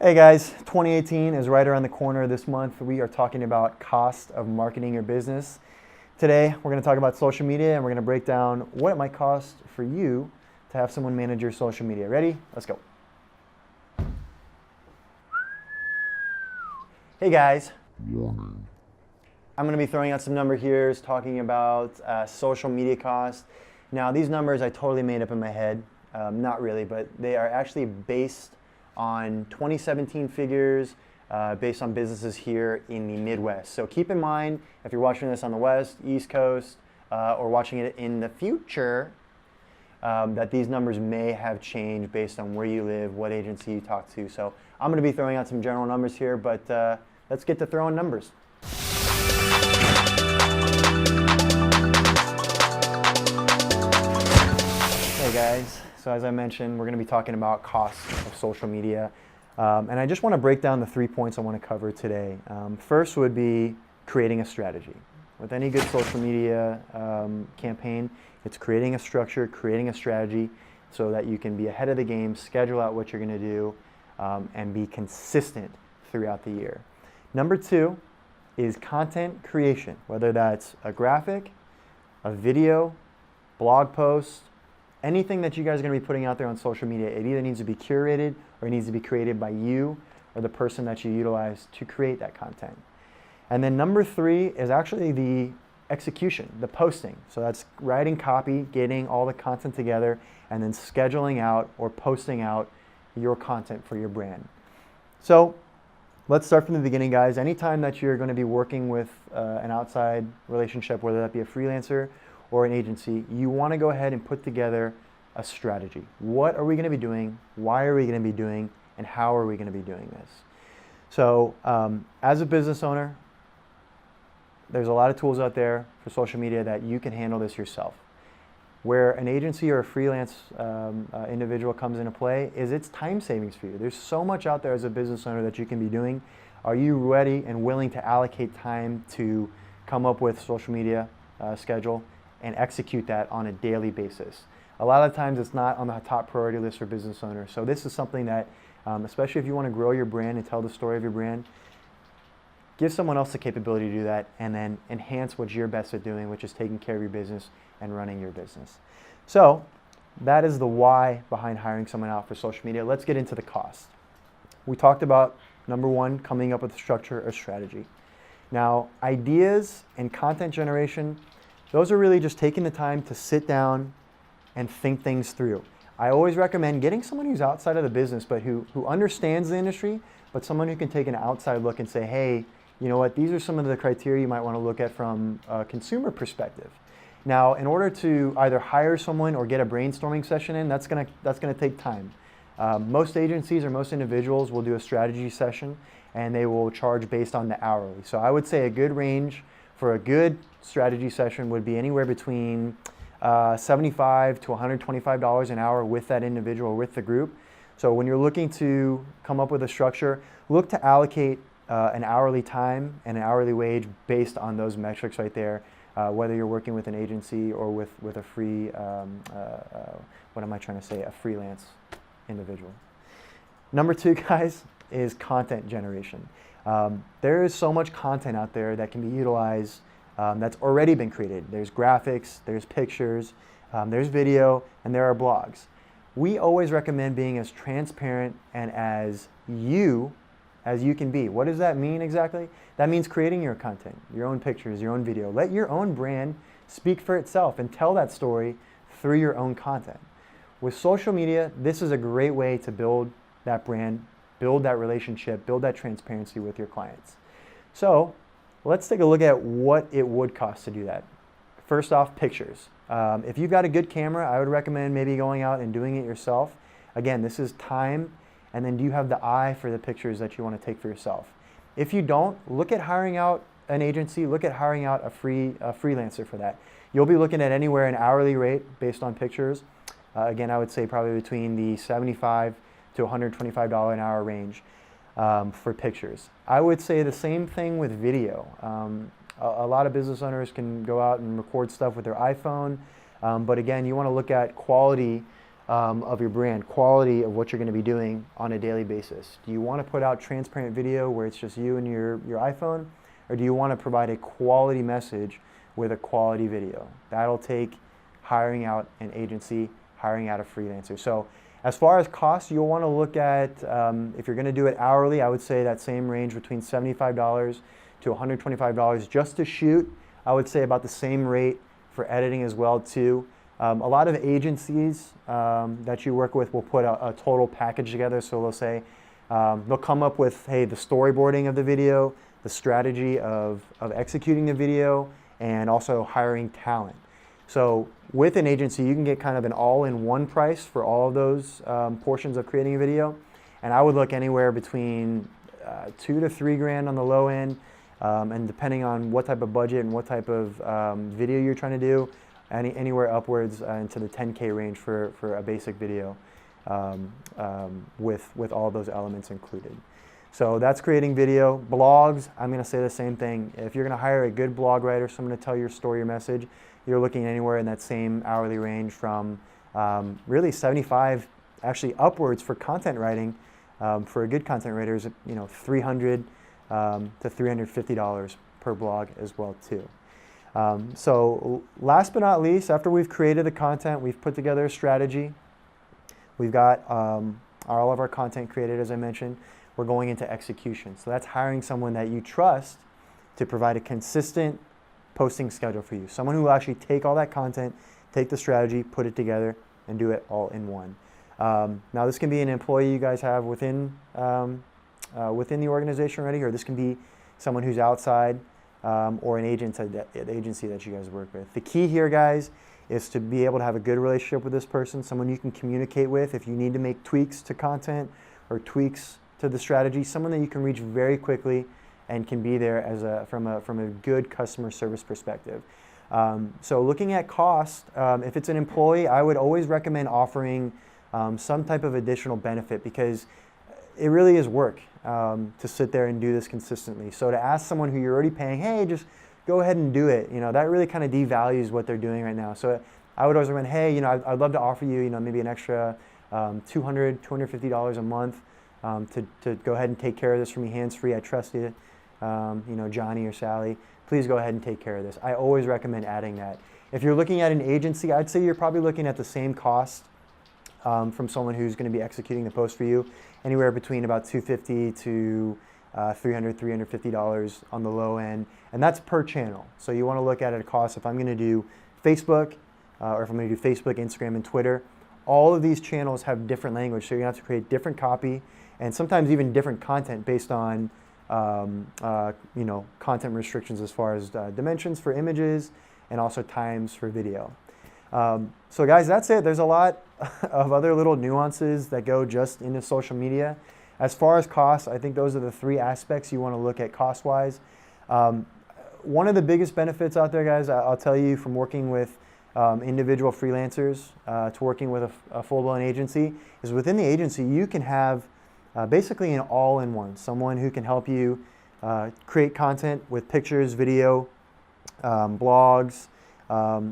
Hey guys, 2018 is right around the corner. This month we are talking about cost of marketing your business. Today we're going to talk about social media and we're going to break down what it might cost for you to have someone manage your social media. Ready? Let's go. Hey guys. I'm going to be throwing out some number here talking about social media costs. Now these numbers I totally made up in my head. Not really, but they are actually based on 2017 figures based on businesses here in the Midwest. So keep in mind, if you're watching this on the West, East Coast, or watching it in the future, that these numbers may have changed based on where you live, what agency you talk to. So I'm going to be throwing out some general numbers here, but let's get to throwing numbers. Hey guys. So as I mentioned, we're going to be talking about costs of social media. And I just want to break down the 3 points I want to cover today. First would be creating a strategy. With any good social media campaign, it's creating a structure, creating a strategy so that you can be ahead of the game, schedule out what you're going to do, and be consistent throughout the year. Number 2 is content creation, whether that's a graphic, a video, blog post, anything that you guys are going to be putting out there on social media. It either needs to be curated or it needs to be created by you or the person that you utilize to create that content. And then number 3 is actually the execution, the posting. So that's writing copy, getting all the content together, and then scheduling out or posting out your content for your brand. So let's start from the beginning, guys. Anytime that you're going to be working with an outside relationship, whether that be a freelancer or an agency, you want to go ahead and put together a strategy. What are we going to be doing? Why are we going to be doing? And how are we going to be doing this? So as a business owner, there's a lot of tools out there for social media that you can handle this yourself. Where an agency or a freelance individual comes into play is it's time savings for you. There's so much out there as a business owner that you can be doing. Are you ready and willing to allocate time to come up with social media schedule and execute that on a daily basis? A lot of times it's not on the top priority list for business owners. So this is something that, especially if you want to grow your brand and tell the story of your brand, give someone else the capability to do that and then enhance what you're best at doing, which is taking care of your business and running your business. So that is the why behind hiring someone out for social media. Let's get into the cost. We talked about, number 1, coming up with a structure or strategy. Now, ideas and content generation, those are really just taking the time to sit down and think things through. I always recommend getting someone who's outside of the business, but who understands the industry, but someone who can take an outside look and say, hey, you know what, these are some of the criteria you might want to look at from a consumer perspective. Now, in order to either hire someone or get a brainstorming session in, that's gonna take time. Most agencies or most individuals will do a strategy session and they will charge based on the hourly. So I would say a good range for a good strategy session would be anywhere between $75 to $125 an hour with that individual, with the group. So when you're looking to come up with a structure, look to allocate an hourly time and an hourly wage based on those metrics right there, whether you're working with an agency or with a free, a freelance individual. Number 2, guys, is content generation. There is so much content out there that can be utilized that's already been created. There's graphics, there's pictures, there's video, and there are blogs. We always recommend being as transparent and as you can be. What does that mean exactly? That means creating your content, your own pictures, your own video. Let your own brand speak for itself and tell that story through your own content. With social media, this is a great way to build that brand, build that relationship, build that transparency with your clients. So let's take a look at what it would cost to do that. First off, pictures. If you've got a good camera, I would recommend maybe going out and doing it yourself. Again, this is time, and then do you have the eye for the pictures that you want to take for yourself? If you don't, look at hiring out an agency, look at hiring out a freelancer for that. You'll be looking at anywhere an hourly rate based on pictures. Again, I would say probably between the $75 to $125 an hour range. For pictures. I would say the same thing with video. A lot of business owners can go out and record stuff with their iPhone, but again, you want to look at quality of your brand, quality of what you're going to be doing on a daily basis. Do you want to put out transparent video where it's just you and your iPhone, or do you want to provide a quality message with a quality video? That'll take hiring out an agency, hiring out a freelancer. So as far as costs, you'll want to look at, if you're going to do it hourly, I would say that same range between $75 to $125 just to shoot. I would say about the same rate for editing as well too. A lot of agencies that you work with will put a total package together. So they'll say, they'll come up with, hey, the storyboarding of the video, the strategy of executing the video, and also hiring talent. So with an agency, you can get kind of an all-in-one price for all of those portions of creating a video. And I would look anywhere between $2 to $3 grand on the low end, and depending on what type of budget and what type of video you're trying to do, anywhere upwards into the 10K range for a basic video with all those elements included. So that's creating video. Blogs, I'm going to say the same thing. If you're going to hire a good blog writer, someone to tell your story, your message, you're looking anywhere in that same hourly range from really 75, actually upwards for content writing. For a good content writer, is $300 to $350 per blog as well too. So last but not least, after we've created the content, we've put together a strategy. We've got all of our content created, as I mentioned. We're going into execution. So that's hiring someone that you trust to provide a consistent posting schedule for you. Someone who will actually take all that content, take the strategy, put it together, and do it all in one. Now this can be an employee you guys have within the organization already, or this can be someone who's outside, or an agency that you guys work with. The key here, guys, is to be able to have a good relationship with this person, someone you can communicate with if you need to make tweaks to content or tweaks to the strategy, someone that you can reach very quickly and can be there from a good customer service perspective. So looking at cost, if it's an employee, I would always recommend offering some type of additional benefit, because it really is work to sit there and do this consistently. So to ask someone who you're already paying, hey, just go ahead and do it, that really kind of devalues what they're doing right now. So I would always recommend, hey, I'd love to offer you, maybe an extra $200, $250 a month to go ahead and take care of this for me hands-free. I trust you, Johnny or Sally. Please go ahead and take care of this. I always recommend adding that. If you're looking at an agency, I'd say you're probably looking at the same cost from someone who's going to be executing the post for you, anywhere between about $250 to $300, $350 on the low end, and that's per channel. So you want to look at it a cost. If I'm going to do Facebook, or if I'm going to do Facebook, Instagram, and Twitter, all of these channels have different language, so you're going to have to create different copy and sometimes even different content based on content restrictions as far as dimensions for images and also times for video. So guys, that's it. There's a lot of other little nuances that go just into social media. As far as costs, I think those are the three aspects you want to look at cost-wise. One of the biggest benefits out there, guys, I'll tell you from working with individual freelancers to working with a full-blown agency, is within the agency you can have basically an all-in-one, someone who can help you create content with pictures, video, blogs,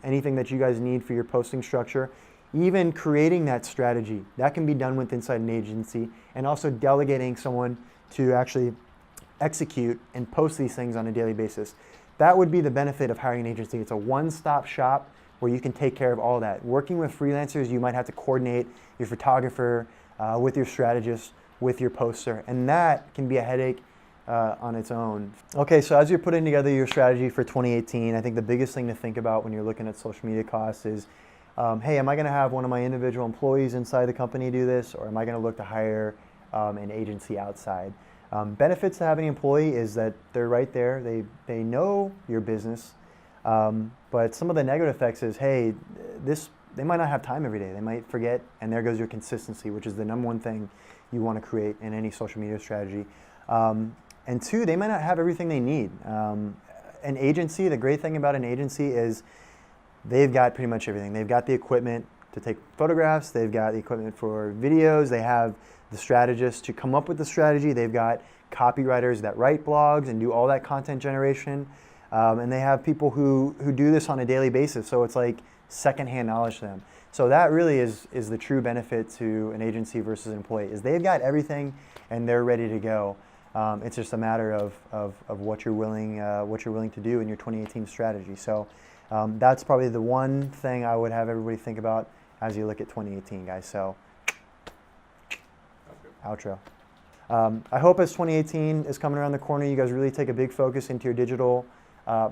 anything that you guys need for your posting structure. Even creating that strategy, that can be done with inside an agency, and also delegating someone to actually execute and post these things on a daily basis. That would be the benefit of hiring an agency. It's a one-stop shop where you can take care of all that. Working with freelancers, you might have to coordinate your photographer with your strategist, with your poster, and that can be a headache on its own. Okay, so as you're putting together your strategy for 2018, I think the biggest thing to think about when you're looking at social media costs is, hey, am I going to have one of my individual employees inside the company do this, or am I going to look to hire an agency outside? Benefits to having an employee is that they're right there. They know your business, but some of the negative effects is, hey, they might not have time every day. They might forget, and there goes your consistency, which is the number one thing you want to create in any social media strategy. And two, they might not have everything they need. An agency, the great thing about an agency is they've got pretty much everything. They've got the equipment to take photographs. They've got the equipment for videos. They have the strategists to come up with the strategy. They've got copywriters that write blogs and do all that content generation. And they have people who do this on a daily basis. So it's like secondhand knowledge to them. So that really is the true benefit to an agency versus an employee, is they've got everything and they're ready to go. It's just a matter of what you're willing to do in your 2018 strategy. So that's probably the one thing I would have everybody think about as you look at 2018, guys. So outro. I hope as 2018 is coming around the corner, you guys really take a big focus into your digital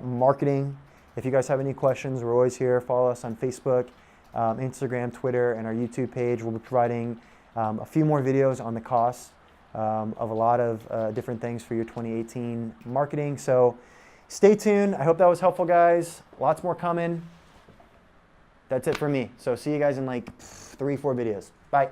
marketing. If you guys have any questions, we're always here. Follow us on Facebook, Instagram, Twitter, and our YouTube page. We'll be providing a few more videos on the costs of a lot of different things for your 2018 marketing. So stay tuned. I hope that was helpful, guys. Lots more coming. That's it for me. So see you guys in like 3-4 videos. Bye.